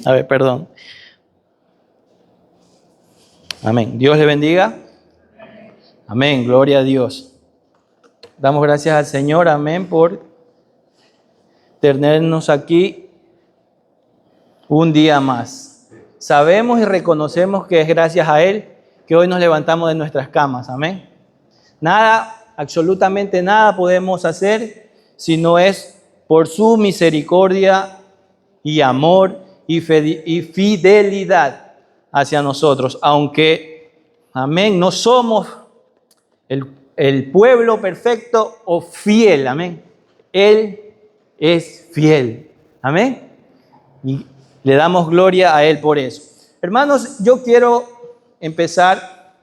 A ver, perdón. Amén. Dios le bendiga. Amén. Gloria a Dios. Damos gracias al Señor. Amén. Por tenernos aquí un día más. Sabemos y reconocemos que es gracias a Él que hoy nos levantamos de nuestras camas. Amén. Nada, absolutamente nada podemos hacer si no es por su misericordia y amor y fidelidad hacia nosotros. Aunque, amén, no somos el pueblo perfecto o fiel. Amén. Él es fiel. Amén. Y le damos gloria a Él por eso. Hermanos, yo quiero empezar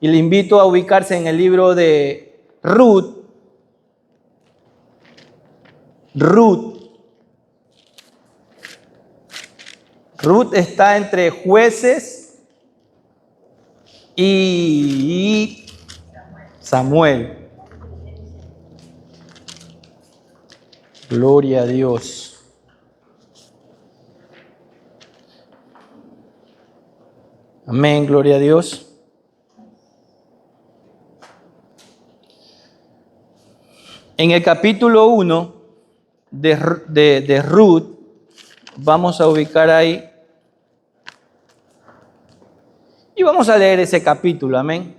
y le invito a ubicarse en el libro de Ruth. Ruth está entre Jueces y Samuel. Gloria a Dios. Amén, gloria a Dios. En el capítulo 1 de Ruth, vamos a ubicar ahí y vamos a leer ese capítulo, amén.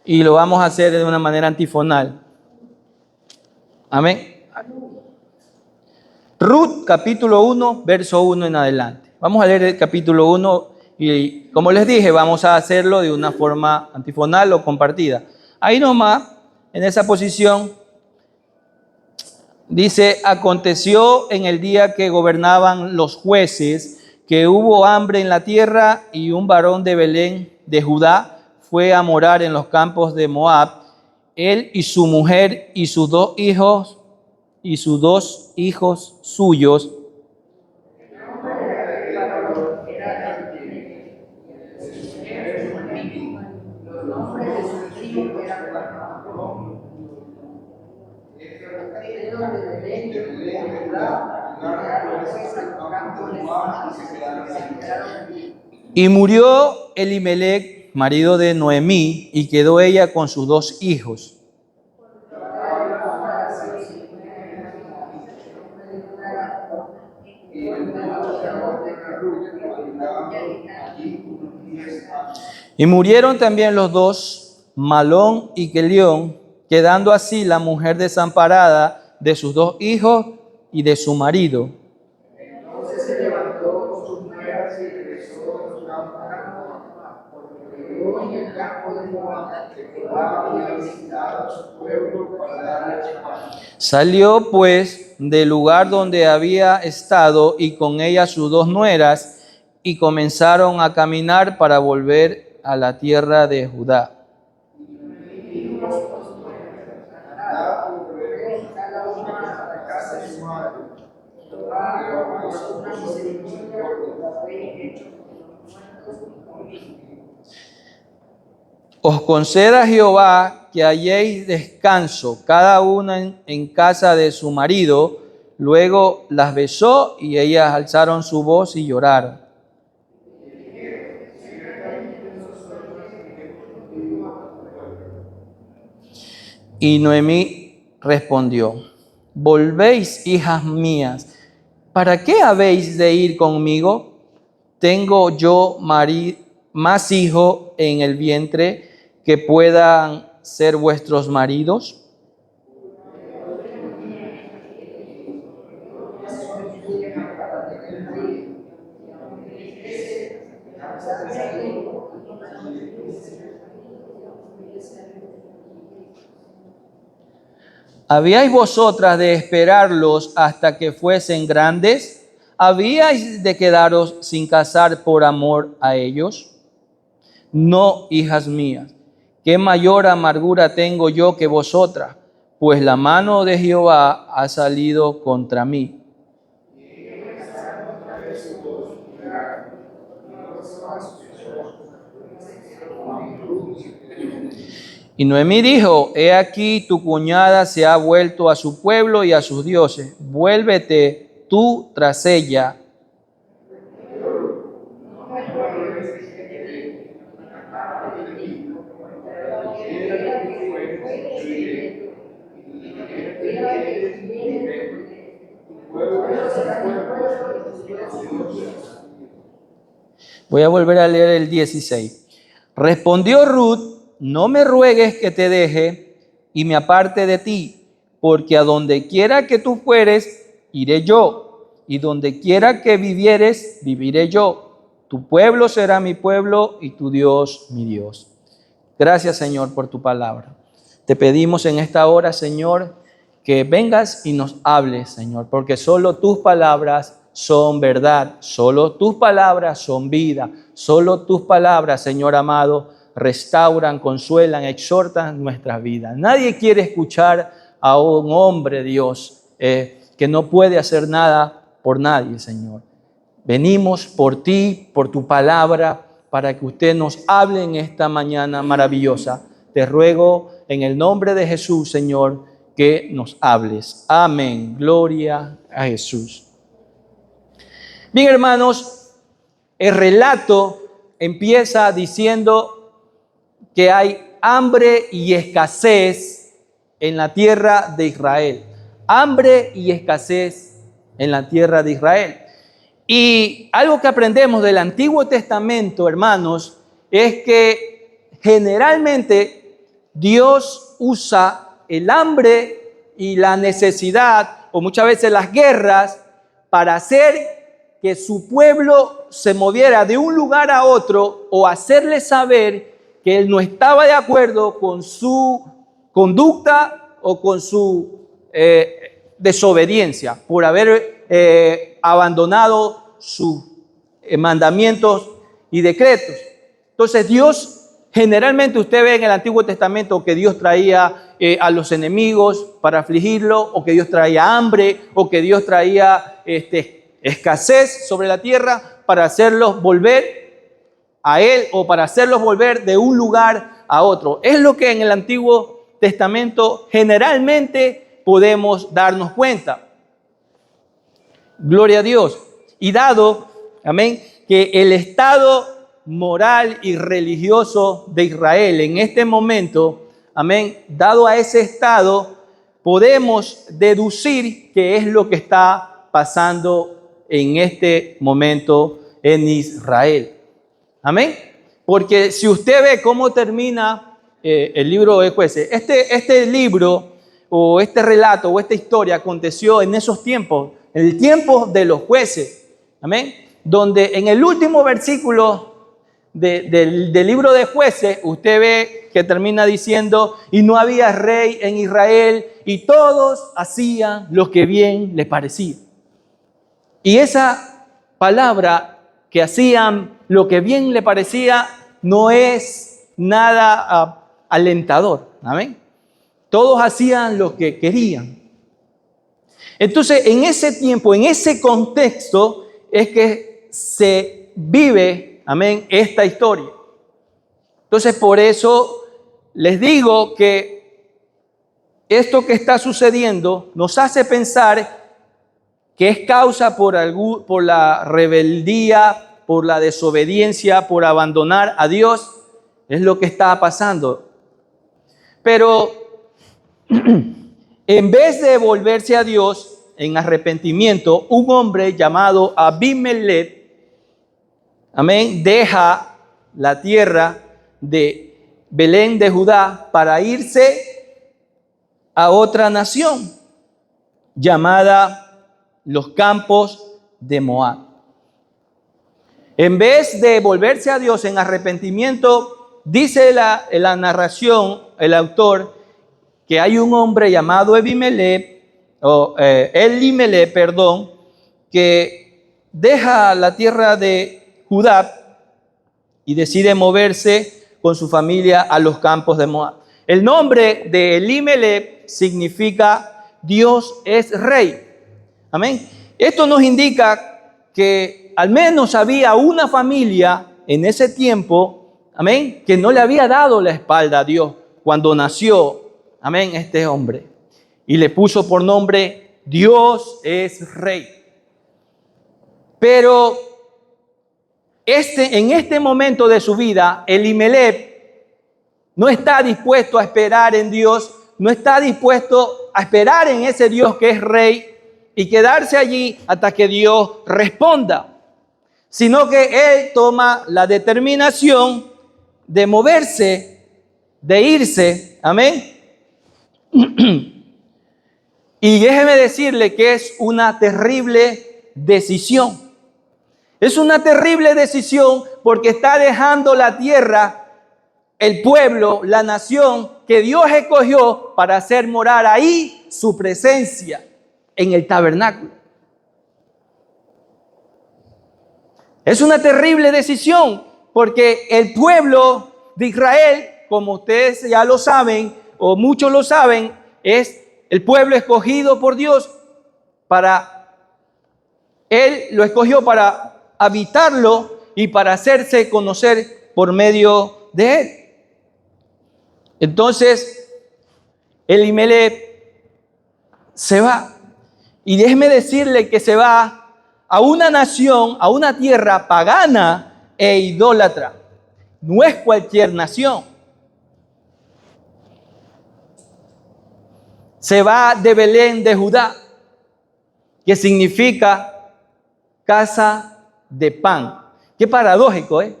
Y lo vamos a hacer de una manera antifonal. Amén. Ruth, capítulo 1, verso 1 en adelante. Vamos a leer el capítulo 1 y, como les dije, vamos a hacerlo de una forma antifonal o compartida. Ahí nomás, en esa posición, dice: aconteció en el día que gobernaban los jueces, que hubo hambre en la tierra, y un varón de Belén de Judá fue a morar en los campos de Moab, él y su mujer y sus dos hijos suyos. Y murió Elimelech, marido de Noemí, y quedó ella con sus dos hijos. Y murieron también los dos, Malón y Quelión, quedando así la mujer desamparada de sus dos hijos y de su marido. Entonces se levantó con sus nueras y regresó de los campos porque quedó en el campo de Moab, que Jehová había visitado a su pueblo para darle paz. Salió pues del lugar donde había estado y con ella sus dos nueras, y comenzaron a caminar para volver a la tierra de Judá. Os conceda Jehová que halléis descanso, cada una en casa de su marido. Luego las besó y ellas alzaron su voz y lloraron. Y Noemí respondió: volvéis, hijas mías, ¿para qué habéis de ir conmigo? ¿Tengo yo más hijos en el vientre que puedan ser vuestros maridos? ¿Habíais vosotras de esperarlos hasta que fuesen grandes? ¿Habíais de quedaros sin casar por amor a ellos? No, hijas mías, qué mayor amargura tengo yo que vosotras, pues la mano de Jehová ha salido contra mí. Y Noemí dijo: he aquí tu cuñada se ha vuelto a su pueblo y a sus dioses. Vuélvete tú tras ella. Voy a volver a leer el 16. Respondió Ruth: no me ruegues que te deje y me aparte de ti, porque a donde quiera que tú fueres, iré yo, y donde quiera que vivieres, viviré yo. Tu pueblo será mi pueblo y tu Dios mi Dios. Gracias, Señor, por tu palabra. Te pedimos en esta hora, Señor, que vengas y nos hables, Señor, porque solo tus palabras son verdad, solo tus palabras son vida, solo tus palabras, Señor amado, restauran, consuelan, exhortan nuestras vidas. Nadie quiere escuchar a un hombre, Dios, que no puede hacer nada por nadie, Señor. Venimos por ti, por tu palabra, para que usted nos hable en esta mañana maravillosa. Te ruego en el nombre de Jesús, Señor, que nos hables. Amén. Gloria a Jesús. Bien, hermanos, el relato empieza diciendo que hay hambre y escasez en la tierra de Israel. Hambre y escasez en la tierra de Israel. Y algo que aprendemos del Antiguo Testamento, hermanos, es que generalmente Dios usa el hambre y la necesidad, o muchas veces las guerras, para hacer que su pueblo se moviera de un lugar a otro o hacerle saber que él no estaba de acuerdo con su conducta o con su desobediencia por haber abandonado sus mandamientos y decretos. Entonces Dios, generalmente usted ve en el Antiguo Testamento que Dios traía a los enemigos para afligirlo, o que Dios traía hambre, o que Dios traía escasez sobre la tierra para hacerlos volver a Él, o para hacerlos volver de un lugar a otro. Es lo que en el Antiguo Testamento generalmente podemos darnos cuenta. Gloria a Dios. Y dado, amén, que el estado moral y religioso de Israel en este momento, amén, dado a ese estado, podemos deducir qué es lo que está pasando en este momento en Israel. Amén. Porque si usted ve cómo termina el libro de Jueces, este libro o este relato o esta historia aconteció en esos tiempos, en el tiempo de los jueces. Amén. Donde en el último versículo del libro de Jueces, usted ve que termina diciendo: y no había rey en Israel, y todos hacían lo que bien les parecía. Y esa palabra, que hacían lo que bien le parecía, no es nada alentador. Amén. Todos hacían lo que querían. Entonces, en ese tiempo, en ese contexto, es que se vive, amén, esta historia. Entonces, por eso les digo que esto que está sucediendo nos hace pensar que es causa por la rebeldía, por la desobediencia, por abandonar a Dios. Es lo que está pasando. Pero en vez de volverse a Dios en arrepentimiento, un hombre llamado Abimelech, amén, deja la tierra de Belén de Judá para irse a otra nación llamada los campos de Moab. En vez de volverse a Dios en arrepentimiento, dice la narración, el autor, que hay un hombre llamado Elimelech, que deja la tierra de Judá y decide moverse con su familia a los campos de Moab. El nombre de Elimelech significa Dios es rey. Amén. Esto nos indica que al menos había una familia en ese tiempo, amén, que no le había dado la espalda a Dios cuando nació, amén, este hombre. Y le puso por nombre Dios es rey. Pero en este momento de su vida, Elimelech no está dispuesto a esperar en Dios, no está dispuesto a esperar en ese Dios que es rey, y quedarse allí hasta que Dios responda, sino que él toma la determinación de moverse, de irse, amén. Y déjeme decirle que es una terrible decisión. Es una terrible decisión porque está dejando la tierra, el pueblo, la nación que Dios escogió para hacer morar ahí su presencia en el tabernáculo. Es una terrible decisión porque el pueblo de Israel, como ustedes ya lo saben o muchos lo saben, es el pueblo escogido por Dios Él lo escogió para habitarlo y para hacerse conocer por medio de él. Entonces, Elimelech se va. Y déjeme decirle que se va a una nación, a una tierra pagana e idólatra. No es cualquier nación. Se va de Belén de Judá, que significa casa de pan. Qué paradójico, ¿eh?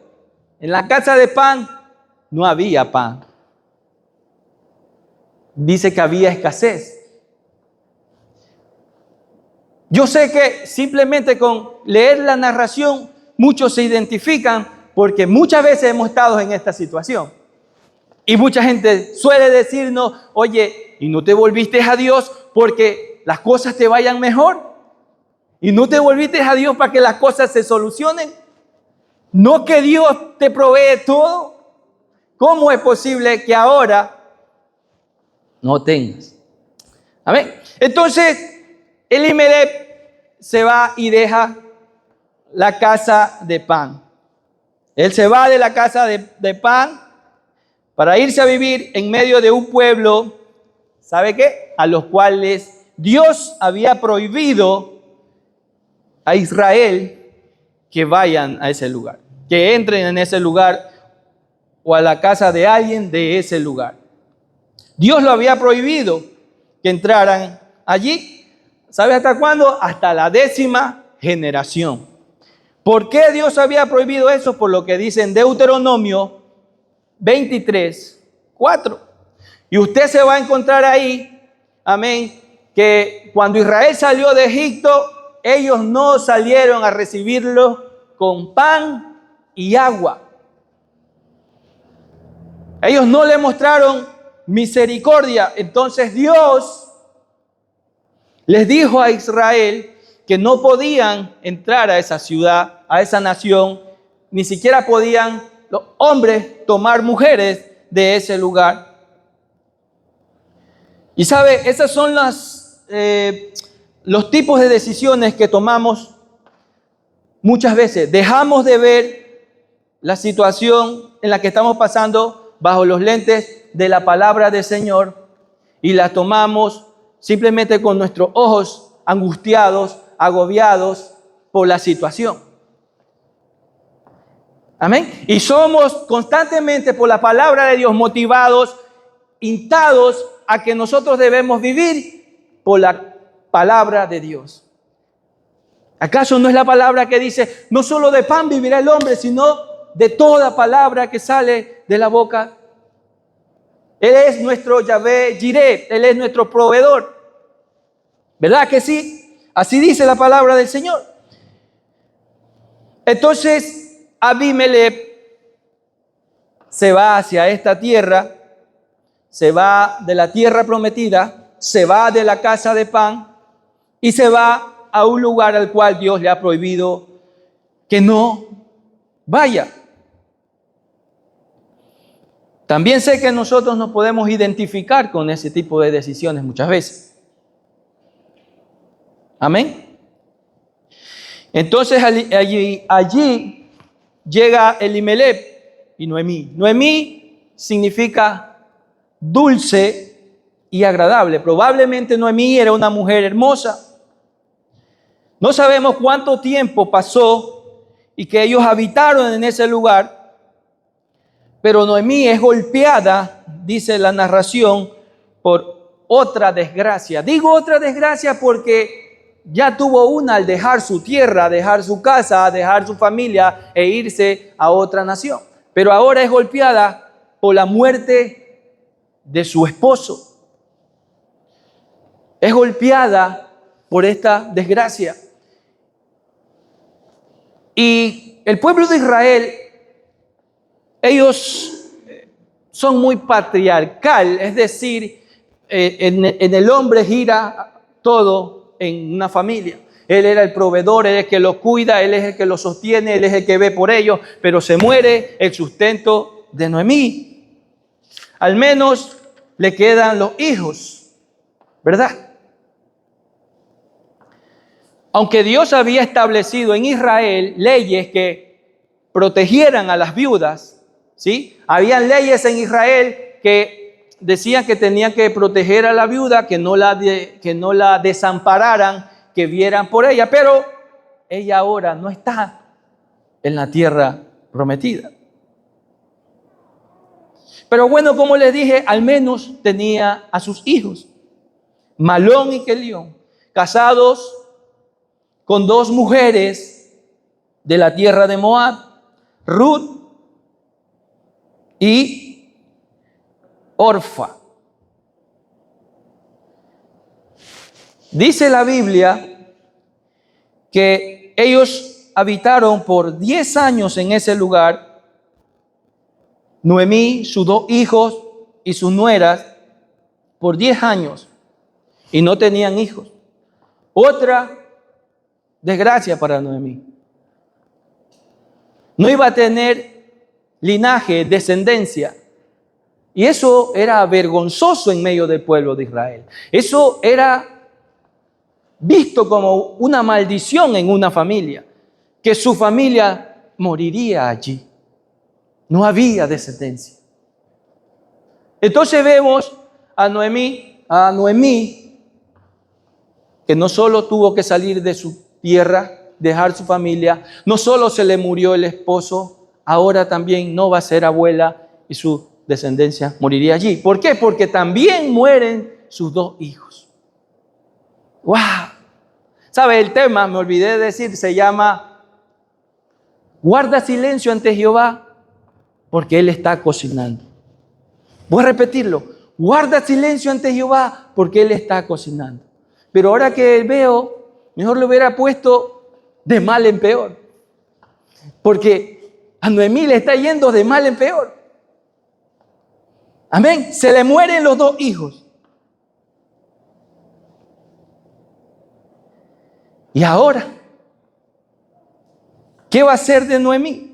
En la casa de pan no había pan. Dice que había escasez. Yo sé que simplemente con leer la narración muchos se identifican porque muchas veces hemos estado en esta situación. Y mucha gente suele decirnos, oye, ¿y no te volviste a Dios porque las cosas te vayan mejor? ¿Y no te volviste a Dios para que las cosas se solucionen? ¿No que Dios te provee todo? ¿Cómo es posible que ahora no tengas? Amén. Entonces, Elimelech se va y deja la casa de pan. Él se va de la casa de pan para irse a vivir en medio de un pueblo, ¿sabe qué? A los cuales Dios había prohibido a Israel que vayan a ese lugar, que entren en ese lugar o a la casa de alguien de ese lugar. Dios lo había prohibido que entraran allí. ¿Sabe hasta cuándo? Hasta la 10ª generación. ¿Por qué Dios había prohibido eso? Por lo que dice en Deuteronomio 23:4. Y usted se va a encontrar ahí, amén, que cuando Israel salió de Egipto, ellos no salieron a recibirlo con pan y agua. Ellos no le mostraron misericordia. Entonces Dios les dijo a Israel que no podían entrar a esa ciudad, a esa nación, ni siquiera podían los hombres tomar mujeres de ese lugar. Y sabe, esos son los tipos de decisiones que tomamos muchas veces. Dejamos de ver la situación en la que estamos pasando bajo los lentes de la palabra del Señor y la tomamos simplemente con nuestros ojos angustiados, agobiados por la situación. Amén. Y somos constantemente por la palabra de Dios motivados, instados a que nosotros debemos vivir por la palabra de Dios. ¿Acaso no es la palabra que dice, no solo de pan vivirá el hombre, sino de toda palabra que sale de la boca? Él es nuestro Yahvé Jireh, Él es nuestro proveedor. ¿Verdad que sí? Así dice la palabra del Señor. Entonces, Abimelech se va hacia esta tierra, se va de la tierra prometida, se va de la casa de pan y se va a un lugar al cual Dios le ha prohibido que no vaya. También sé que nosotros nos podemos identificar con ese tipo de decisiones muchas veces. Amén. Entonces allí llega Elimelech y Noemí. Noemí significa dulce y agradable. Probablemente Noemí era una mujer hermosa. No sabemos cuánto tiempo pasó y que ellos habitaron en ese lugar, pero Noemí es golpeada, dice la narración, por otra desgracia. Digo otra desgracia porque ya tuvo una al dejar su tierra, dejar su casa, dejar su familia e irse a otra nación. Pero ahora es golpeada por la muerte de su esposo. Es golpeada por esta desgracia. Y el pueblo de Israel, ellos son muy patriarcal, es decir, en el hombre gira todo en una familia. Él era el proveedor, él es el que los cuida, él es el que los sostiene, él es el que ve por ellos, pero se muere el sustento de Noemí. Al menos le quedan los hijos, ¿verdad? Aunque Dios había establecido en Israel leyes que protegieran a las viudas, ¿sí? Habían leyes en Israel que decían que tenían que proteger a la viuda, que no la desampararan, que vieran por ella, pero ella ahora no está en la tierra prometida. Pero bueno, como les dije, al menos tenía a sus hijos, Malón y Kelión, casados con dos mujeres de la tierra de Moab, Ruth y Orfa. Dice la Biblia que ellos habitaron por 10 años en ese lugar. Noemí, sus 2 hijos y sus nueras, por 10 años, y no tenían hijos. Otra desgracia para Noemí. No iba a tener linaje, descendencia. Y eso era vergonzoso en medio del pueblo de Israel. Eso era visto como una maldición en una familia, que su familia moriría allí. No había descendencia. Entonces vemos a Noemí, que no solo tuvo que salir de su tierra, dejar su familia, no solo se le murió el esposo, ahora también no va a ser abuela y su descendencia moriría allí. ¿Por qué? Porque también mueren sus 2 hijos. ¡Wow! ¿Sabe? El tema, me olvidé de decir, se llama guarda silencio ante Jehová porque Él está cocinando. Voy a repetirlo. Guarda silencio ante Jehová porque Él está cocinando. Pero ahora que veo, mejor lo hubiera puesto de mal en peor. Porque a Noemí le está yendo de mal en peor. Amén. Se le mueren los 2 hijos. Y ahora, ¿qué va a hacer de Noemí?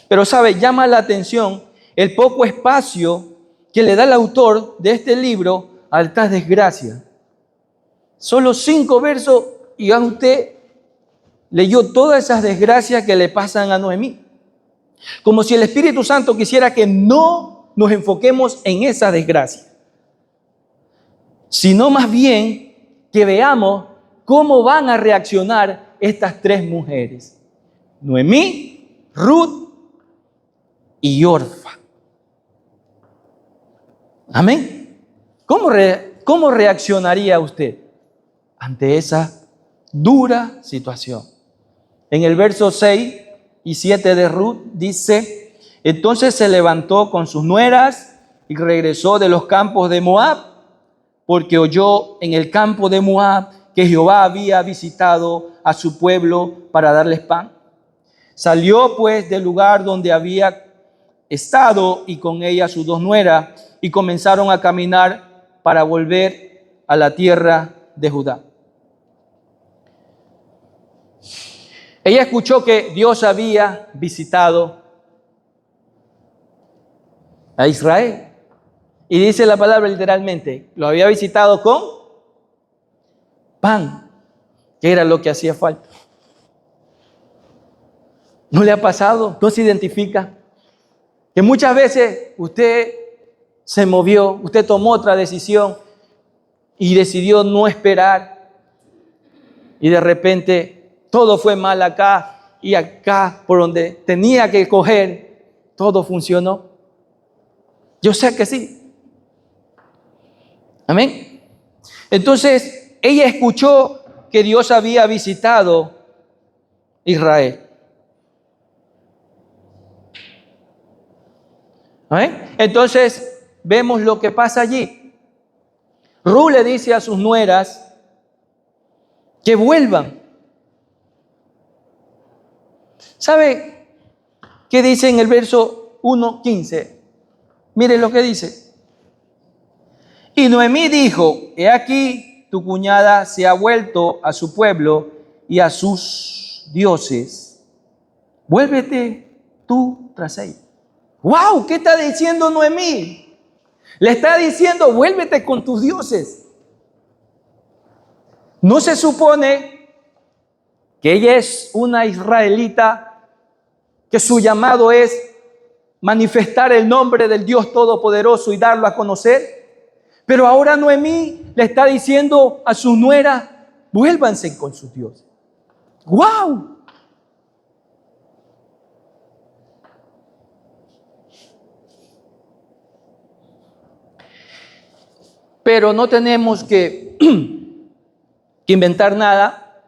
Pero sabe, llama la atención el poco espacio que le da el autor de este libro a esta desgracia. Solo 5 versos y ya usted leyó todas esas desgracias que le pasan a Noemí. Como si el Espíritu Santo quisiera que no nos enfoquemos en esa desgracia, sino más bien que veamos cómo van a reaccionar estas 3 mujeres. Noemí, Ruth y Orfa. Amén. ¿Cómo reaccionaría usted ante esa dura situación? En el verso 6 y 7 de Ruth dice: entonces se levantó con sus nueras y regresó de los campos de Moab, porque oyó en el campo de Moab que Jehová había visitado a su pueblo para darles pan. Salió pues del lugar donde había estado y con ella sus 2 nueras y comenzaron a caminar para volver a la tierra de Judá. Ella escuchó que Dios había visitado a Israel. Y dice la palabra literalmente, lo había visitado con pan, que era lo que hacía falta. ¿No le ha pasado? ¿No se identifica? Que muchas veces usted se movió, usted tomó otra decisión y decidió no esperar. Y de repente todo fue mal acá y acá, por donde tenía que coger, todo funcionó. Yo sé que sí. Amén. Entonces, ella escuchó que Dios había visitado Israel. Entonces, vemos lo que pasa allí. Ru le dice a sus nueras que vuelvan. ¿Sabe qué dice en el verso 1:15? Miren lo que dice. Y Noemí dijo: he aquí, tu cuñada se ha vuelto a su pueblo y a sus dioses. Vuélvete tú tras ella. ¡Wow! ¿Qué está diciendo Noemí? Le está diciendo: vuélvete con tus dioses. ¿No se supone que ella es una israelita, que su llamado es manifestar el nombre del Dios Todopoderoso y darlo a conocer? Pero ahora Noemí le está diciendo a su nuera: vuélvanse con sus dioses. ¡Wow! Pero no tenemos que inventar nada,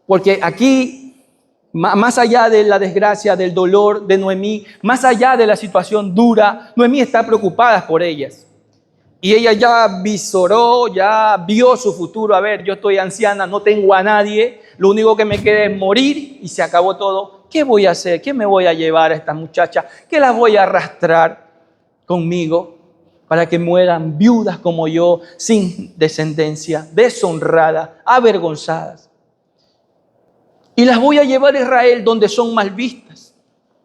porque aquí, más allá de la desgracia, del dolor de Noemí, más allá de la situación dura, Noemí está preocupada por ellas. Y ella ya visoró, ya vio su futuro. A ver, yo estoy anciana, no tengo a nadie, lo único que me queda es morir y se acabó todo. ¿Qué voy a hacer? ¿Qué me voy a llevar a esta muchacha? ¿Qué las voy a arrastrar conmigo para que mueran viudas como yo, sin descendencia, deshonradas, avergonzadas? Y las voy a llevar a Israel, donde son mal vistas,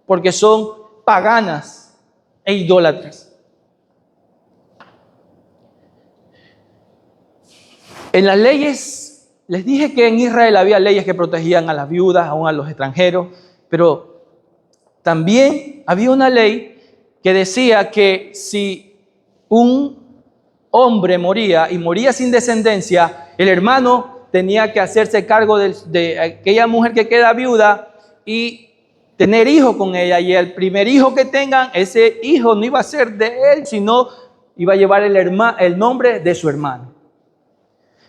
porque son paganas e idólatras. En las leyes, les dije que en Israel había leyes que protegían a las viudas, aún a los extranjeros, pero también había una ley que decía que si un hombre moría y moría sin descendencia, el hermano tenía que hacerse cargo de aquella mujer que queda viuda y tener hijos con ella. Y el primer hijo que tengan, ese hijo no iba a ser de él, sino iba a llevar el nombre de su hermano.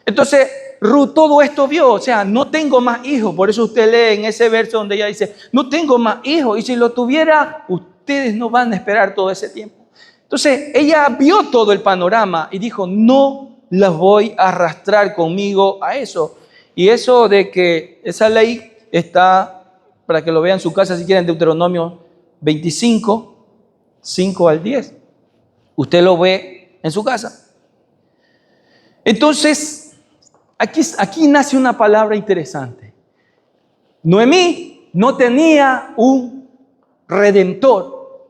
Entonces, Ruth todo esto vio, o sea, no tengo más hijos. Por eso usted lee en ese verso donde ella dice: no tengo más hijos, y si lo tuviera, ustedes no van a esperar todo ese tiempo. Entonces, ella vio todo el panorama y dijo: no las voy a arrastrar conmigo a eso. Y eso de que esa ley está, para que lo vean en su casa si quieren, Deuteronomio 25, 5 al 10. Usted lo ve en su casa. Entonces, aquí nace una palabra interesante. Noemí no tenía un redentor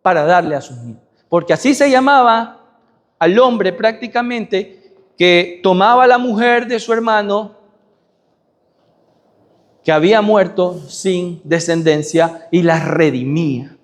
para darle a sus niños, porque así se llamaba al hombre prácticamente que tomaba a la mujer de su hermano que había muerto sin descendencia y la redimía.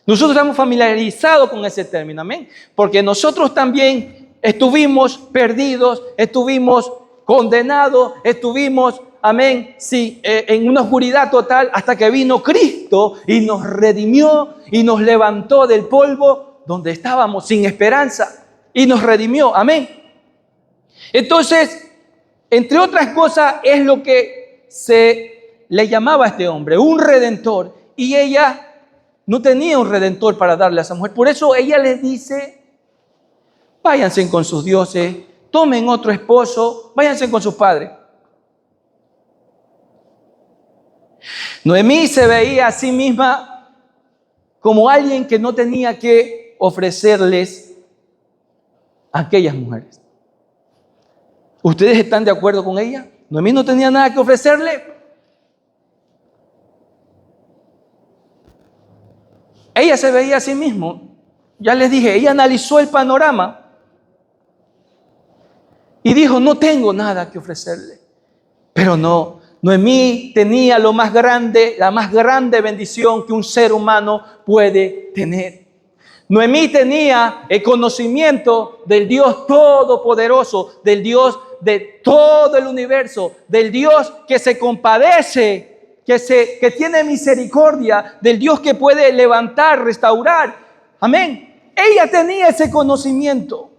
Nosotros estamos familiarizados con ese término, amén, porque nosotros también estuvimos perdidos, estuvimos condenados, estuvimos, amén, sí, en una oscuridad total, hasta que vino Cristo y nos redimió y nos levantó del polvo donde estábamos sin esperanza y nos redimió, amén. Entonces, entre otras cosas, es lo que se le llamaba a este hombre, un redentor, y ella no tenía un redentor para darle a esa mujer. Por eso ella les dice: váyanse con sus dioses, tomen otro esposo, váyanse con sus padres. Noemí se veía a sí misma como alguien que no tenía que ofrecerles a aquellas mujeres. ¿Ustedes están de acuerdo con ella? Noemí no tenía nada que ofrecerle. Ella se veía a sí misma. Ya les dije, ella analizó el panorama y dijo: no tengo nada que ofrecerle. Pero no, Noemí tenía lo más grande, la más grande bendición que un ser humano puede tener. Noemí tenía el conocimiento del Dios Todopoderoso, del Dios de todo el universo, del Dios que se compadece, que tiene misericordia, del Dios que puede levantar, restaurar. Amén. Ella tenía ese conocimiento.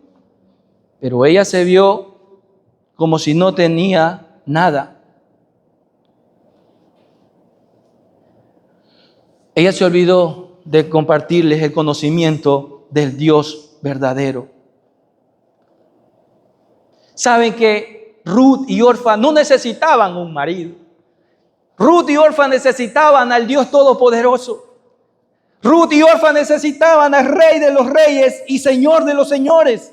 Pero ella se vio como si no tenía nada. Ella se olvidó de compartirles el conocimiento del Dios verdadero. Saben que Ruth y Orfa no necesitaban un marido. Ruth y Orfa necesitaban al Dios Todopoderoso. Ruth y Orfa necesitaban al Rey de los Reyes y Señor de los Señores.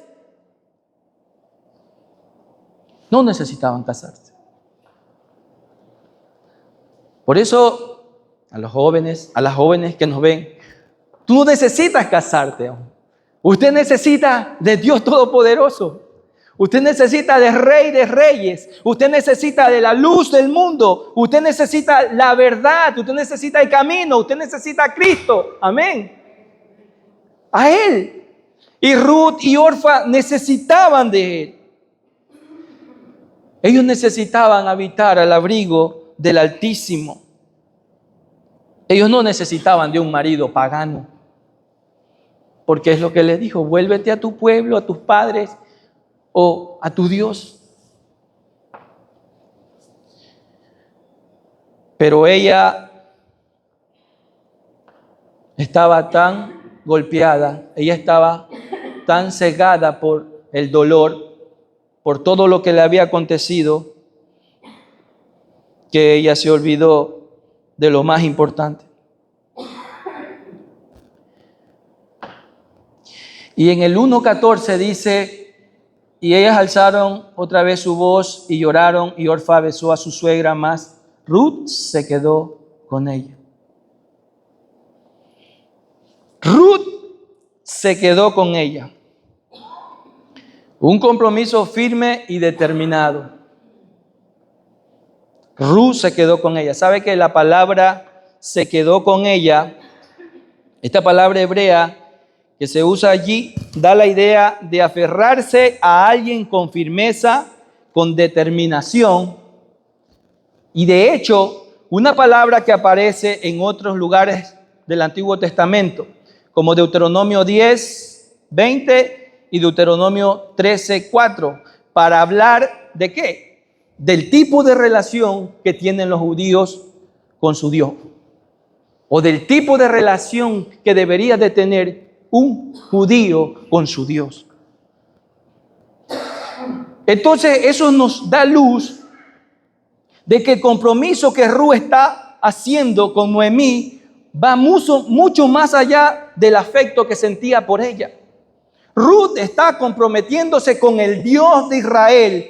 No necesitaban casarse. Por eso, a los jóvenes, a las jóvenes que nos ven, tú no necesitas casarte. Usted necesita de Dios Todopoderoso. Usted necesita del Rey de Reyes. Usted necesita de la luz del mundo. Usted necesita la verdad. Usted necesita el camino. Usted necesita a Cristo. Amén. A Él. Y Ruth y Orfa necesitaban de Él. Ellos necesitaban habitar al abrigo del Altísimo. Ellos no necesitaban de un marido pagano. Porque es lo que les dijo: vuélvete a tu pueblo, a tus padres o a tu Dios. Pero ella estaba tan golpeada, ella estaba tan cegada por el dolor, por todo lo que le había acontecido, que ella se olvidó de lo más importante. Y en el 1:14 dice: y ellas alzaron otra vez su voz y lloraron, y Orfa besó a su suegra, mas Ruth se quedó con ella. Ruth se quedó con ella. Un compromiso firme y determinado. Ruth se quedó con ella. ¿Sabe que la palabra se quedó con ella? Esta palabra hebrea que se usa allí da la idea de aferrarse a alguien con firmeza, con determinación. Y de hecho, una palabra que aparece en otros lugares del Antiguo Testamento, como Deuteronomio 10:20 y Deuteronomio 13:4, para hablar ¿de qué? Del tipo de relación que tienen los judíos con su Dios, o del tipo de relación que debería de tener un judío con su Dios. Entonces eso nos da luz de que el compromiso que Ruth está haciendo con Noemí va mucho más allá del afecto que sentía por ella. Ruth está comprometiéndose con el Dios de Israel.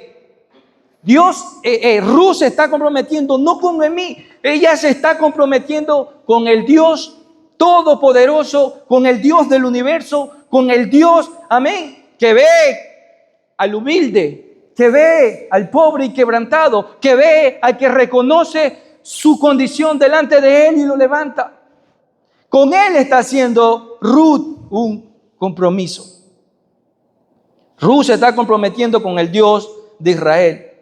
Ruth se está comprometiendo no con Noemí, ella se está comprometiendo con el Dios Todopoderoso, con el Dios del universo, con el Dios, amén, que ve al humilde, que ve al pobre y quebrantado, que ve al que reconoce su condición delante de él y lo levanta. Con él está haciendo Ruth un compromiso. Ruth se está comprometiendo con el Dios de Israel.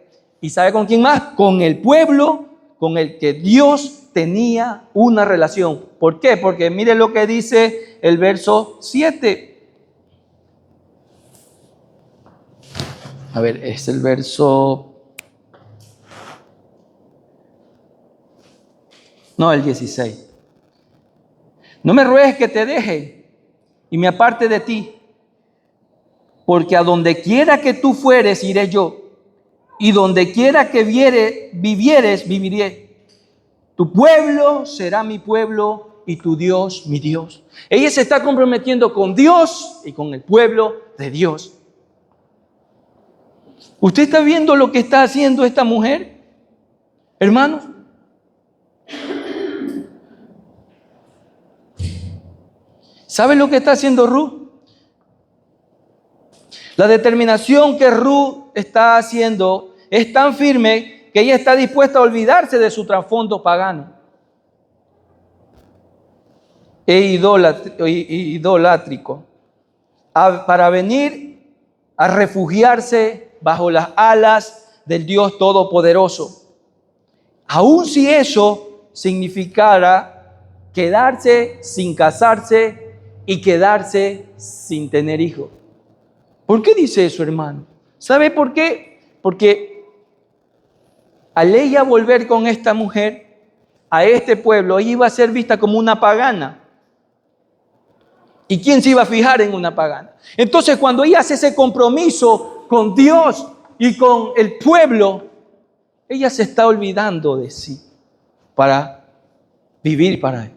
¿Y sabe con quién más? Con el pueblo con el que Dios tenía una relación. ¿Por qué? Porque mire lo que dice el verso 7. A ver, es el verso... No, el 16. No me ruegues que te deje y me aparte de ti, porque a donde quiera que tú fueres, iré yo, y donde quiera que vivieres, viviré. Tu pueblo será mi pueblo y tu Dios mi Dios. Ella se está comprometiendo con Dios y con el pueblo de Dios. ¿Usted está viendo lo que está haciendo esta mujer, hermanos? ¿Sabe lo que está haciendo Ruth? La determinación que Ruth está haciendo es tan firme que ella está dispuesta a olvidarse de su trasfondo pagano e idolátrico para venir a refugiarse bajo las alas del Dios Todopoderoso. Aun si eso significara quedarse sin casarse y quedarse sin tener hijos. ¿Por qué dice eso, hermano? ¿Sabe por qué? Porque al ella volver con esta mujer a este pueblo, ella iba a ser vista como una pagana. ¿Y quién se iba a fijar en una pagana? Entonces, cuando ella hace ese compromiso con Dios y con el pueblo, ella se está olvidando de sí para vivir para Él.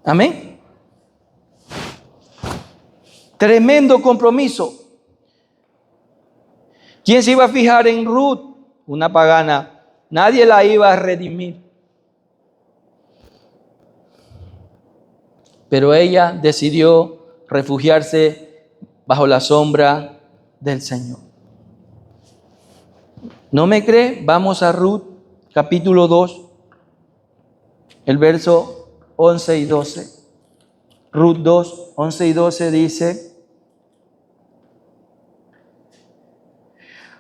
Amén. Tremendo compromiso. ¿Quién se iba a fijar en Ruth? Una pagana. Nadie la iba a redimir. Pero ella decidió refugiarse bajo la sombra del Señor. ¿No me cree? Vamos a Ruth, capítulo 2, el verso 11 y 12. Ruth 2, 11 y 12 dice: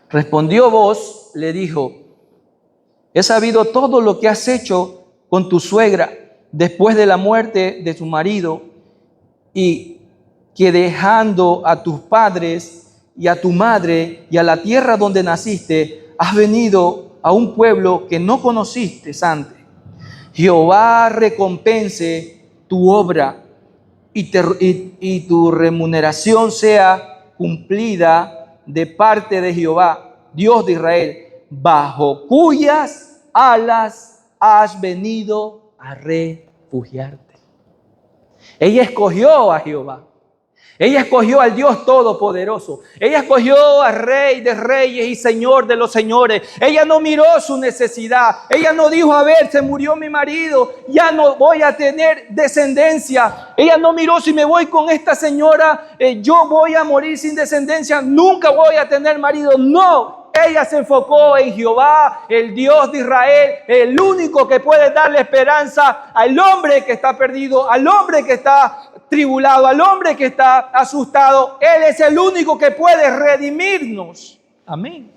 respondió Booz, le dijo: he sabido todo lo que has hecho con tu suegra después de la muerte de su marido, y que dejando a tus padres y a tu madre y a la tierra donde naciste, has venido a un pueblo que no conociste antes. Jehová recompense tu obra y tu remuneración sea cumplida de parte de Jehová, Dios de Israel, bajo cuyas alas has venido a refugiarte. Ella escogió a Jehová. Ella escogió al Dios Todopoderoso. Ella escogió al Rey de Reyes y Señor de los Señores. Ella no miró su necesidad. Ella no dijo: a ver, se murió mi marido, ya no voy a tener descendencia. Ella no miró: si me voy con esta señora, yo voy a morir sin descendencia, nunca voy a tener marido. No. Ella se enfocó en Jehová, el Dios de Israel, el único que puede darle esperanza al hombre que está perdido, al hombre que está tribulado, al hombre que está asustado. Él es el único que puede redimirnos. Amén.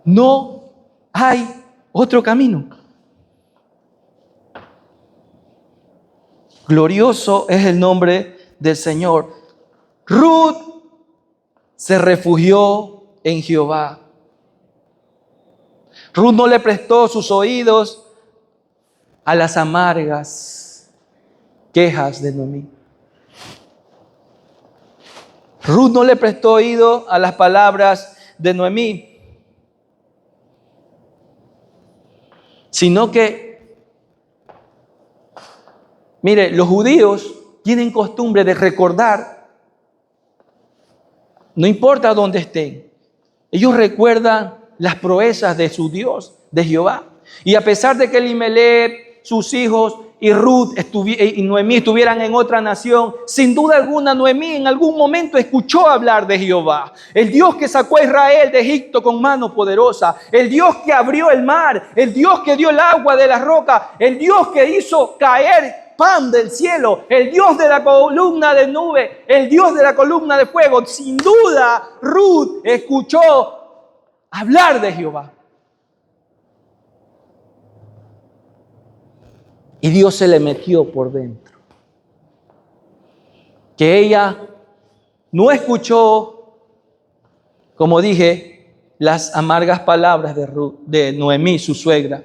No hay otro camino. Glorioso es el nombre del Señor. Ruth se refugió en Jehová. Ruth no le prestó sus oídos a las amargas quejas de Noemí. Ruth no le prestó oído a las palabras de Noemí, sino que, mire, los judíos tienen costumbre de recordar. No importa dónde estén, ellos recuerdan las proezas de su Dios, de Jehová. Y a pesar de que Elimelech, sus hijos y Ruth y Noemí estuvieran en otra nación, sin duda alguna Noemí en algún momento escuchó hablar de Jehová, el Dios que sacó a Israel de Egipto con mano poderosa, el Dios que abrió el mar, el Dios que dio el agua de la roca, el Dios que hizo caer pan del cielo, el Dios de la columna de nube, el Dios de la columna de fuego. Sin duda, Ruth escuchó hablar de Jehová. Y Dios se le metió por dentro. Que ella no escuchó, como dije, las amargas palabras de Noemí, su suegra,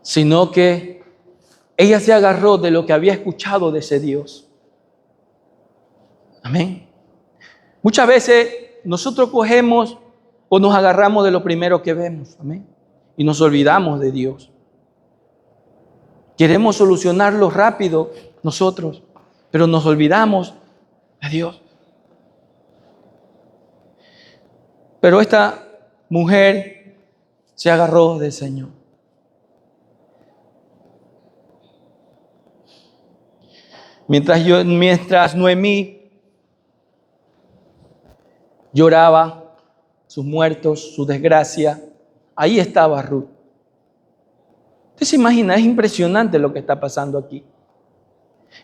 sino que ella se agarró de lo que había escuchado de ese Dios. Amén. Muchas veces nosotros cogemos o nos agarramos de lo primero que vemos. Amén. Y nos olvidamos de Dios. Queremos solucionarlo rápido nosotros, pero nos olvidamos de Dios. Pero esta mujer se agarró del Señor. Mientras Noemí lloraba sus muertos, su desgracia, ahí estaba Ruth. Usted se imagina, es impresionante lo que está pasando aquí.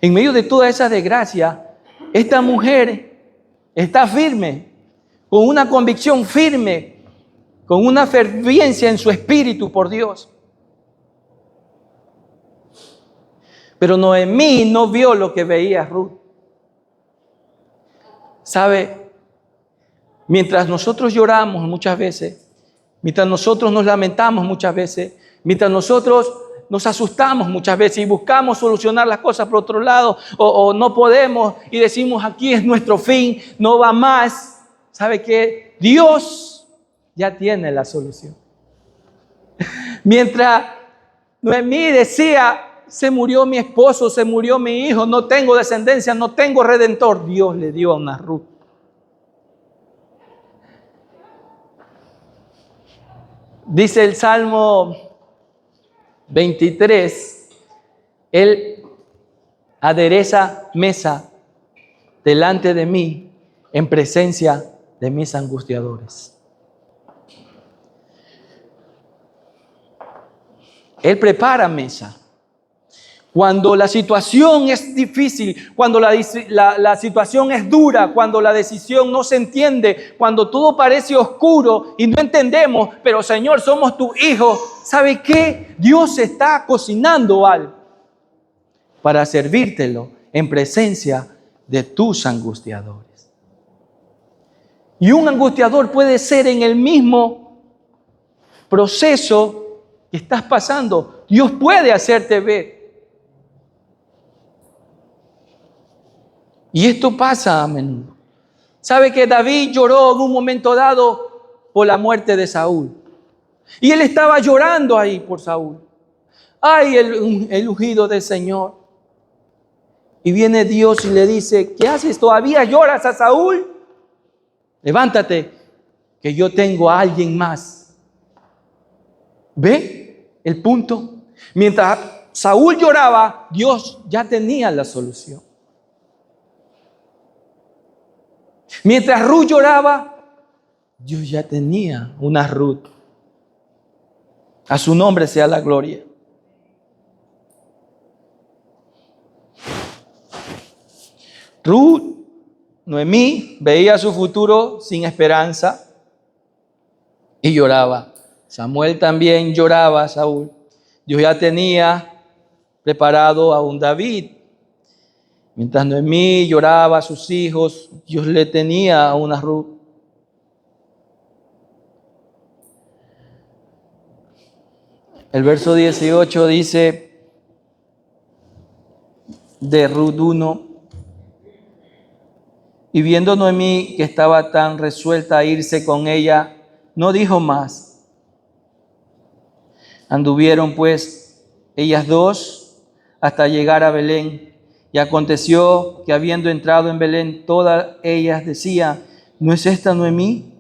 En medio de toda esa desgracia, esta mujer está firme, con una convicción firme, con una fervencia en su espíritu por Dios. Pero Noemí no vio lo que veía Ruth. ¿Sabe? Mientras nosotros lloramos muchas veces, mientras nosotros nos lamentamos muchas veces, mientras nosotros nos asustamos muchas veces y buscamos solucionar las cosas por otro lado o no podemos y decimos aquí es nuestro fin, no va más. ¿Sabe qué? Dios ya tiene la solución. Mientras Noemí decía, se murió mi esposo, se murió mi hijo, no tengo descendencia, no tengo redentor, Dios le dio a una Ruth. Dice el Salmo 23, Él adereza mesa delante de mí en presencia de mis angustiadores. Él prepara mesa. Cuando la situación es difícil, cuando la situación es dura, cuando la decisión no se entiende, cuando todo parece oscuro y no entendemos, pero Señor, somos tus hijos, ¿sabe qué? Dios está cocinando algo para servírtelo en presencia de tus angustiadores. Y un angustiador puede ser en el mismo proceso que estás pasando. Dios puede hacerte ver. Y esto pasa a menudo. ¿Sabe que David lloró en un momento dado por la muerte de Saúl? Y él estaba llorando ahí por Saúl. ¡Ay, el ungido del Señor! Y viene Dios y le dice, ¿qué haces? ¿Todavía lloras a Saúl? Levántate, que yo tengo a alguien más. ¿Ve el punto? Mientras Saúl lloraba, Dios ya tenía la solución. Mientras Ruth lloraba, Dios ya tenía una Ruth. A su nombre sea la gloria. Ruth, Noemí, veía su futuro sin esperanza y lloraba. Samuel también lloraba a Saúl. Dios ya tenía preparado a un David. Mientras Noemí lloraba a sus hijos, Dios le tenía a una Ruth. El verso 18 dice de Ruth 1, y viendo Noemí que estaba tan resuelta a irse con ella, no dijo más. Anduvieron pues ellas dos hasta llegar a Belén. Y aconteció que habiendo entrado en Belén, todas ellas decían, ¿no es esta Noemí?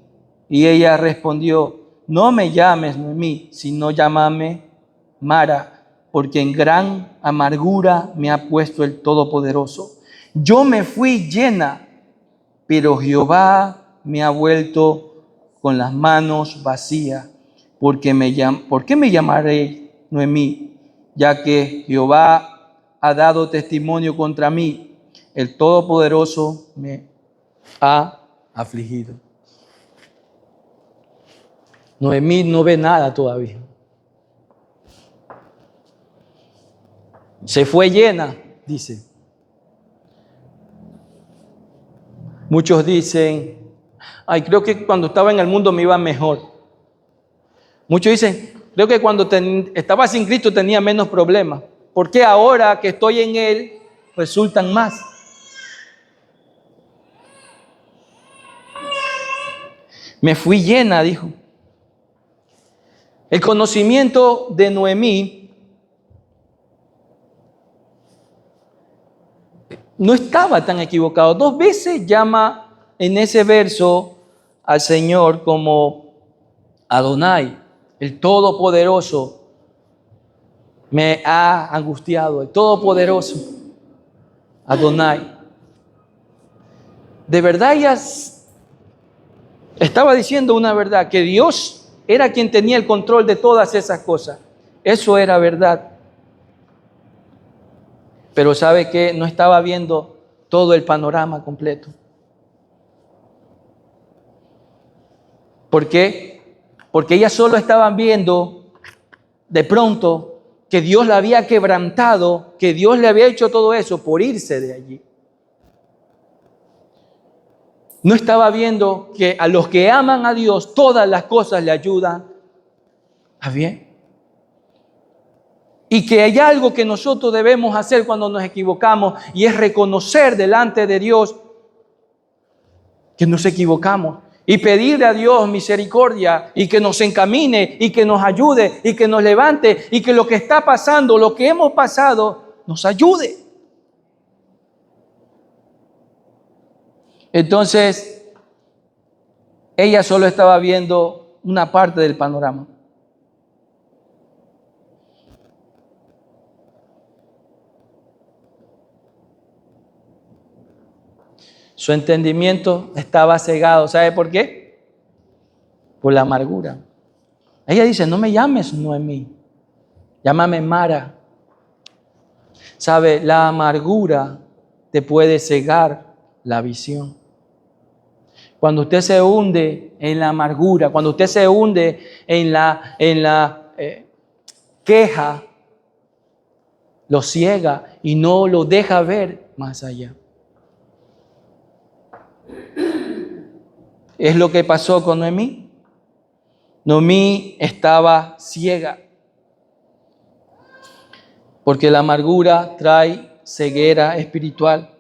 Y ella respondió, no me llames Noemí, sino llámame Mara, porque en gran amargura me ha puesto el Todopoderoso. Yo me fui llena, pero Jehová me ha vuelto con las manos vacías. ¿Por qué me llamaré Noemí? Ya que Jehová ha dado testimonio contra mí, el Todopoderoso me ha afligido. Noemí no ve nada todavía. Se fue llena, dice. Muchos dicen, ay, creo que cuando estaba en el mundo me iba mejor. Muchos dicen, creo que cuando estaba sin Cristo tenía menos problemas. ¿Por qué ahora que estoy en Él resultan más? Me fui llena, dijo. El conocimiento de Noemí no estaba tan equivocado. 2 veces llama en ese verso al Señor como Adonai, el Todopoderoso. Me ha angustiado, el Todopoderoso, Adonai. De verdad ella estaba diciendo una verdad, que Dios era quien tenía el control de todas esas cosas. Eso era verdad. Pero sabe que no estaba viendo todo el panorama completo. ¿Por qué? Porque ellas solo estaban viendo de pronto que Dios la había quebrantado, que Dios le había hecho todo eso por irse de allí. No estaba viendo que a los que aman a Dios todas las cosas le ayudan a bien. Y que hay algo que nosotros debemos hacer cuando nos equivocamos y es reconocer delante de Dios que nos equivocamos y pedirle a Dios misericordia y que nos encamine y que nos ayude y que nos levante y que lo que está pasando, lo que hemos pasado, nos ayude. Entonces, ella solo estaba viendo una parte del panorama. Su entendimiento estaba cegado. ¿Sabe por qué? Por la amargura. Ella dice, no me llames Noemí, llámame Mara. ¿Sabe? La amargura te puede cegar la visión. Cuando usted se hunde en la amargura, cuando usted se hunde en la queja, lo ciega y no lo deja ver más allá. Es lo que pasó con Noemí. Noemí estaba ciega, porque la amargura trae ceguera espiritual.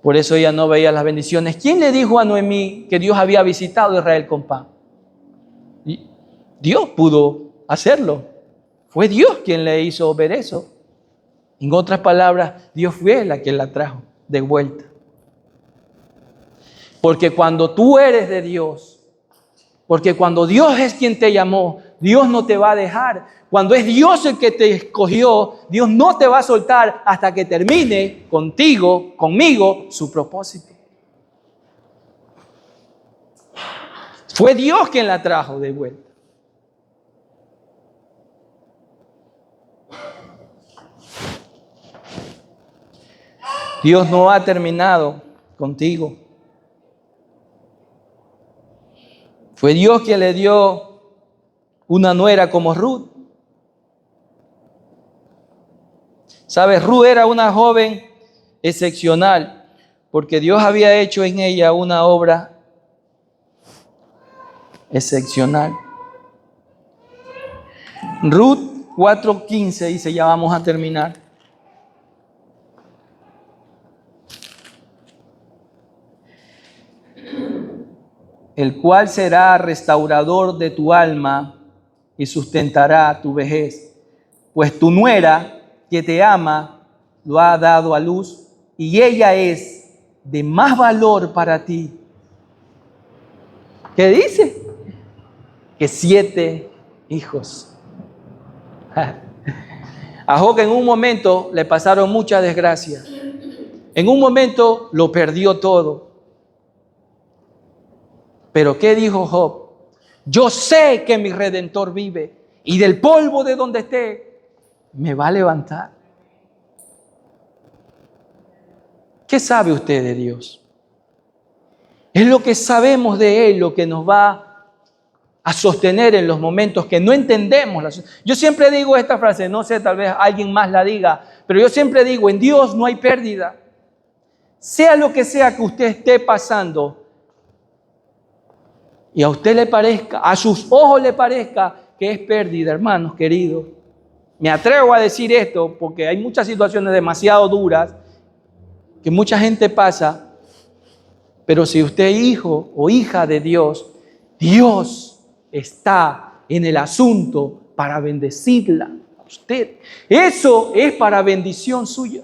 Por eso ella no veía las bendiciones. ¿Quién le dijo a Noemí que Dios había visitado a Israel con pan? Dios pudo hacerlo. Fue Dios quien le hizo ver eso. En otras palabras, Dios fue la que la trajo de vuelta. Porque cuando tú eres de Dios, porque cuando Dios es quien te llamó, Dios no te va a dejar. Cuando es Dios el que te escogió, Dios no te va a soltar hasta que termine contigo, conmigo, su propósito. Fue Dios quien la trajo de vuelta. Dios no ha terminado contigo. Fue Dios quien le dio una nuera como Ruth. ¿Sabes? Ruth era una joven excepcional porque Dios había hecho en ella una obra excepcional. Ruth 4:15 dice, ya vamos a terminar. El cual será restaurador de tu alma y sustentará tu vejez. Pues tu nuera que te ama lo ha dado a luz y ella es de más valor para ti. ¿Qué dice? Que 7 hijos. A Job en un momento le pasaron muchas desgracias. En un momento lo perdió todo. Pero ¿qué dijo Job? Yo sé que mi Redentor vive y del polvo de donde esté me va a levantar. ¿Qué sabe usted de Dios? Es lo que sabemos de Él lo que nos va a sostener en los momentos que no entendemos. Yo siempre digo esta frase, no sé, tal vez alguien más la diga, pero yo siempre digo, en Dios no hay pérdida. Sea lo que sea que usted esté pasando, y a usted le parezca, a sus ojos le parezca que es pérdida, hermanos queridos. Me atrevo a decir esto porque hay muchas situaciones demasiado duras que mucha gente pasa, pero si usted es hijo o hija de Dios, Dios está en el asunto para bendecirla a usted. Eso es para bendición suya.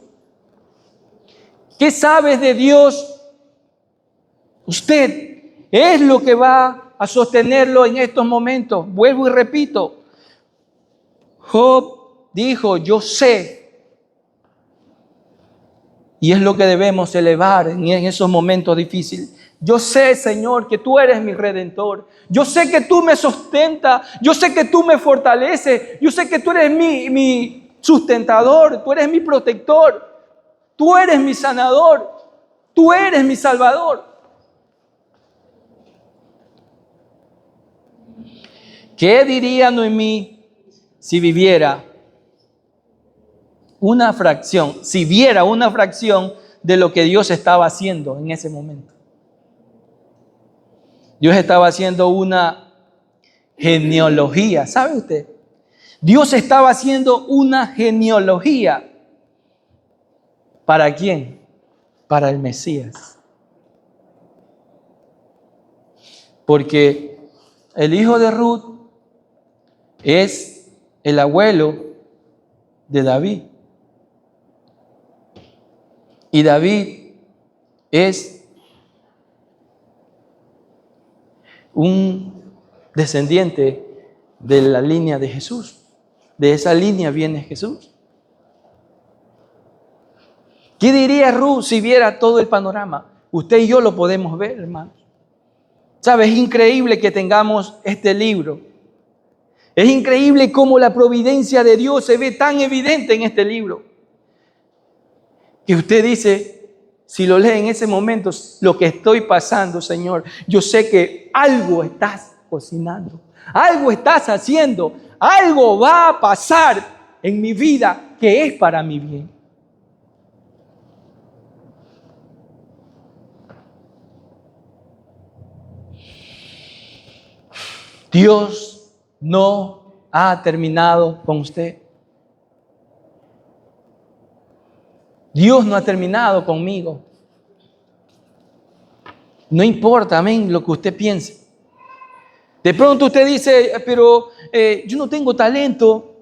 ¿Qué sabes de Dios? Usted es lo que va a sostenerlo en estos momentos. Vuelvo y repito. Job dijo, yo sé. Y es lo que debemos elevar en esos momentos difíciles. Yo sé, Señor, que tú eres mi Redentor. Yo sé que tú me sustentas. Yo sé que tú me fortaleces. Yo sé que tú eres mi sustentador. Tú eres mi protector. Tú eres mi sanador. Tú eres mi salvador. ¿Qué diría Noemí si viera una fracción de lo que Dios estaba haciendo en ese momento. Dios estaba haciendo una genealogía, ¿sabe usted? Dios estaba haciendo una genealogía. ¿Para quién? Para el Mesías. Porque el hijo de Ruth es el abuelo de David. Y David es un descendiente de la línea de Jesús. De esa línea viene Jesús. ¿Qué diría Ruth si viera todo el panorama? Usted y yo lo podemos ver, hermanos. ¿Sabe? Es increíble que tengamos este libro. Es increíble cómo la providencia de Dios se ve tan evidente en este libro. Que usted dice, si lo lee en ese momento, lo que estoy pasando, Señor, yo sé que algo estás cocinando, algo estás haciendo, algo va a pasar en mi vida que es para mi bien. Dios no ha terminado con usted. Dios no ha terminado conmigo. No importa, amén, lo que usted piense. De pronto usted dice, pero yo no tengo talento,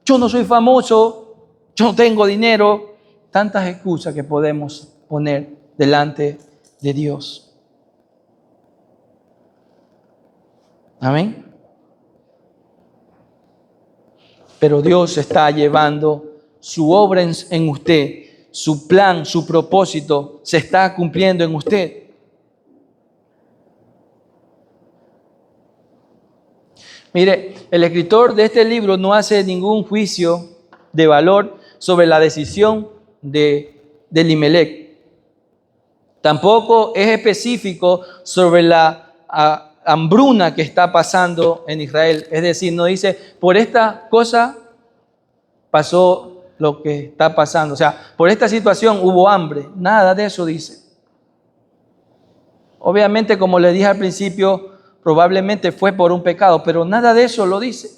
yo no soy famoso, yo no tengo dinero. Tantas excusas que podemos poner delante de Dios. Amén. Pero Dios está llevando su obra en usted, su plan, su propósito se está cumpliendo en usted. Mire, el escritor de este libro no hace ningún juicio de valor sobre la decisión de Elimelec. Tampoco es específico sobre la hambruna que está pasando en Israel. Es decir, no dice, por esta cosa pasó lo que está pasando. O sea, por esta situación hubo hambre. Nada de eso dice. Obviamente, como le dije al principio, probablemente fue por un pecado, pero nada de eso lo dice.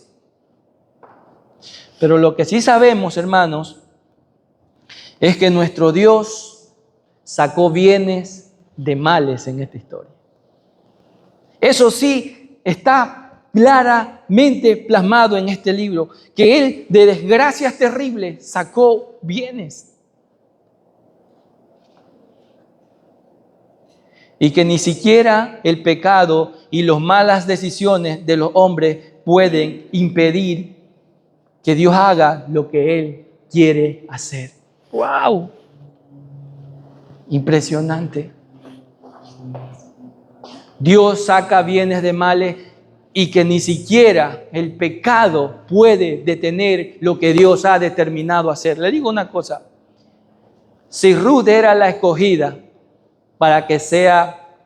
Pero lo que sí sabemos, hermanos, es que nuestro Dios sacó bienes de males en esta historia. Eso sí está claramente plasmado en este libro, que Él de desgracias terribles sacó bienes. Y que ni siquiera el pecado y las malas decisiones de los hombres pueden impedir que Dios haga lo que Él quiere hacer. ¡Wow! Impresionante. Dios saca bienes de males y que ni siquiera el pecado puede detener lo que Dios ha determinado hacer. Le digo una cosa. Si Ruth era la escogida para que sea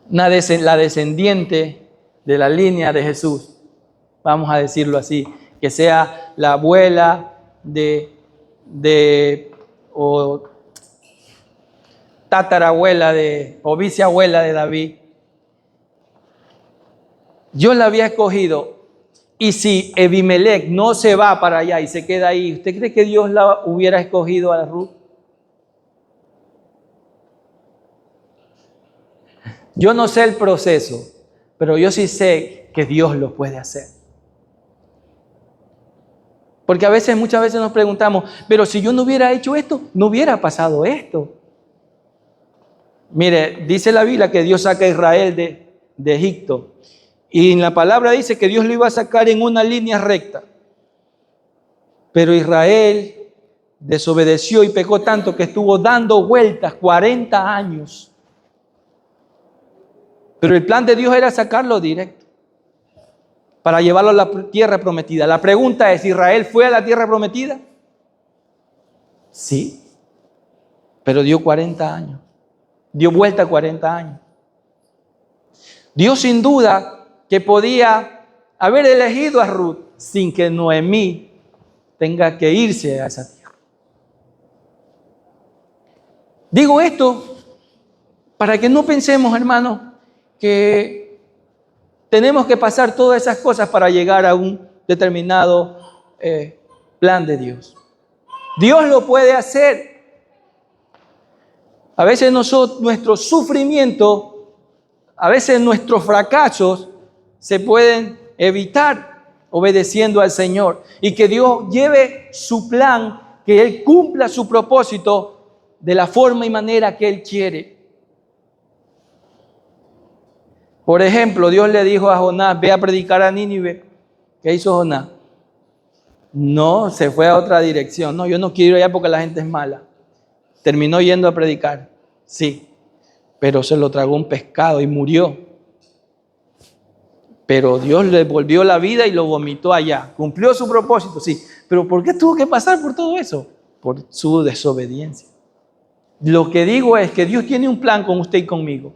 la descendiente de la línea de Jesús, vamos a decirlo así, que sea la abuela o tatarabuela o bisabuela de David. Dios la había escogido. Y si Elimelec no se va para allá y se queda ahí, ¿usted cree que Dios la hubiera escogido a Ruth? Yo no sé el proceso, pero yo sí sé que Dios lo puede hacer. Porque muchas veces nos preguntamos, pero si yo no hubiera hecho esto, no hubiera pasado esto. Mire, dice la Biblia que Dios saca a Israel de Egipto. Y en la palabra dice que Dios lo iba a sacar en una línea recta. Pero Israel desobedeció y pecó tanto que estuvo dando vueltas 40 años. Pero el plan de Dios era sacarlo directo para llevarlo a la tierra prometida. La pregunta es, ¿Israel fue a la tierra prometida? Sí, pero dio 40 años. Dio vuelta 40 años. Dios sin duda que podía haber elegido a Ruth sin que Noemí tenga que irse a esa tierra. Digo esto para que no pensemos, hermanos, que tenemos que pasar todas esas cosas para llegar a un determinado plan de Dios. Dios lo puede hacer. A veces nuestro sufrimiento, a veces nuestros fracasos se pueden evitar obedeciendo al Señor y que Dios lleve su plan, que Él cumpla su propósito de la forma y manera que Él quiere. Por ejemplo, Dios le dijo a Jonás, ve a predicar a Nínive. ¿Qué hizo Jonás? No, se fue a otra dirección. No, yo no quiero ir allá porque la gente es mala. Terminó yendo a predicar, sí, pero se lo tragó un pescado y murió. Pero Dios le devolvió la vida y lo vomitó allá. Cumplió su propósito, sí. Pero ¿por qué tuvo que pasar por todo eso? Por su desobediencia. Lo que digo es que Dios tiene un plan con usted y conmigo.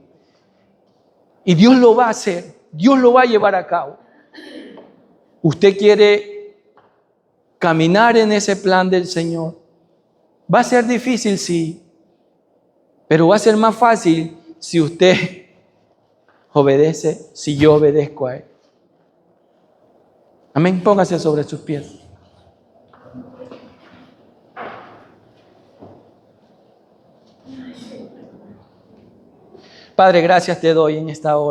Y Dios lo va a hacer. Dios lo va a llevar a cabo. Usted quiere caminar en ese plan del Señor. Va a ser difícil, sí. Pero va a ser más fácil si usted obedece, si yo obedezco a Él. Amén. Póngase sobre sus pies. Padre, gracias te doy en esta hora.